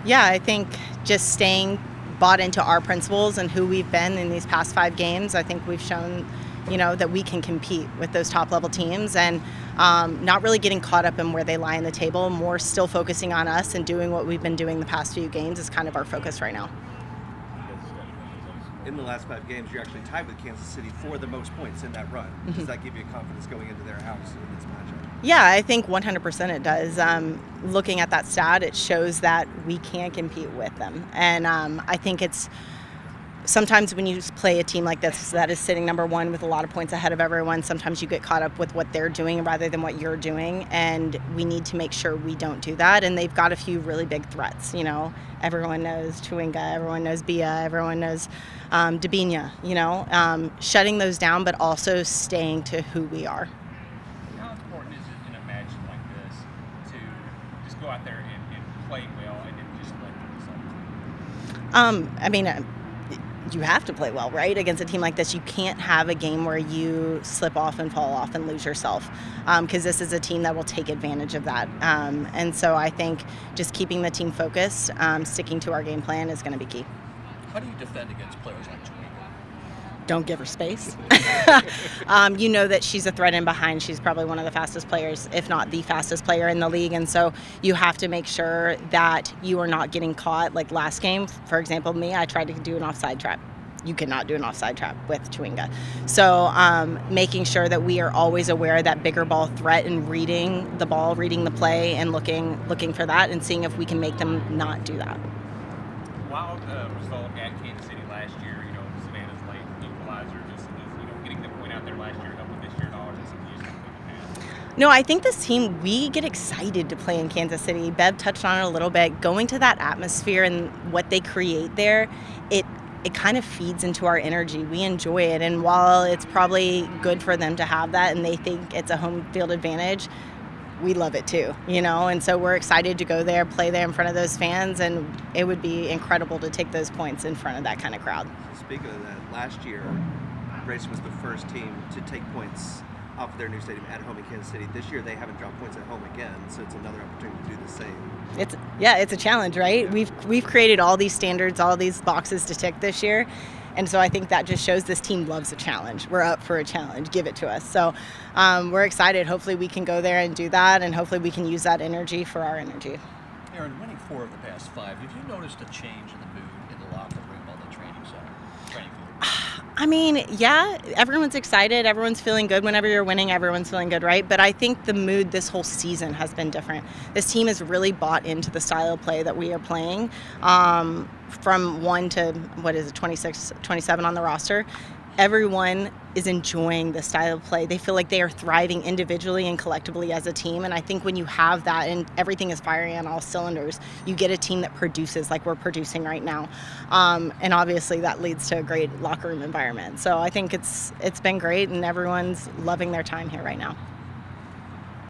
Yeah, I think just staying bought into our principles and who we've been in these past 5 games, I think we've shown, that we can compete with those top-level teams and not really getting caught up in where they lie in the table, more still focusing on us and doing what we've been doing the past few games is kind of our focus right now. In the last 5 games, you're actually tied with Kansas City for the most points in that run. Does that give you confidence going into their house in this matchup? Yeah, I think 100% it does. Looking at that stat, it shows that we can compete with them. And I think it's sometimes when you play a team like this that is sitting number 1 with a lot of points ahead of everyone, sometimes you get caught up with what they're doing rather than what you're doing. And we need to make sure we don't do that. And they've got a few really big threats. Everyone knows Chewinga, everyone knows Bia, everyone knows Dabinia, shutting those down, but also staying to who we are. How important is it in a match like this to just go out there and play well and then just let the results? You have to play well, right? Against a team like this, you can't have a game where you slip off and fall off and lose yourself, because this is a team that will take advantage of that. And so I think just keeping the team focused, sticking to our game plan is going to be key. How do you defend against players like Chewinga? Don't give her space. You know that she's a threat in behind. She's probably one of the fastest players, if not the fastest player in the league. And so you have to make sure that you are not getting caught. Like last game, for example, I tried to do an offside trap. You cannot do an offside trap with Chewinga. So making sure that we are always aware of that bigger ball threat and reading the ball, reading the play, and looking for that and seeing if we can make them not do that. Wild result at Kansas City last year, Savannah's late equalizer, just getting the point out there last year, helping this year at all, or is it something you just have to past? No, I think this team, we get excited to play in Kansas City. Bev touched on it a little bit. Going to that atmosphere and what they create there, it kind of feeds into our energy. We enjoy it. And while it's probably good for them to have that and they think it's a home field advantage, we love it too, and so we're excited to go there, play there in front of those fans, and it would be incredible to take those points in front of that kind of crowd. Speaking of that, last year, Grayson was the first team to take points off of their new stadium at home in Kansas City. This year, they haven't dropped points at home again, so it's another opportunity to do the same. It's a challenge, right? We've created all these standards, all these boxes to tick this year. And so I think that just shows this team loves a challenge. We're up for a challenge. Give it to us. So we're excited. Hopefully we can go there and do that, and hopefully we can use that energy for our energy. Arin, winning 4 of the past 5, have you noticed a change in the mood in the locker room or the training field? Yeah, everyone's excited. Everyone's feeling good. Whenever you're winning, everyone's feeling good, right? But I think the mood this whole season has been different. This team has really bought into the style of play that we are playing. From 1 to, 26, 27 on the roster. Everyone is enjoying the style of play. They feel like they are thriving individually and collectively as a team. And I think when you have that and everything is firing on all cylinders, you get a team that produces like we're producing right now. And obviously that leads to a great locker room environment. So I think it's been great and everyone's loving their time here right now.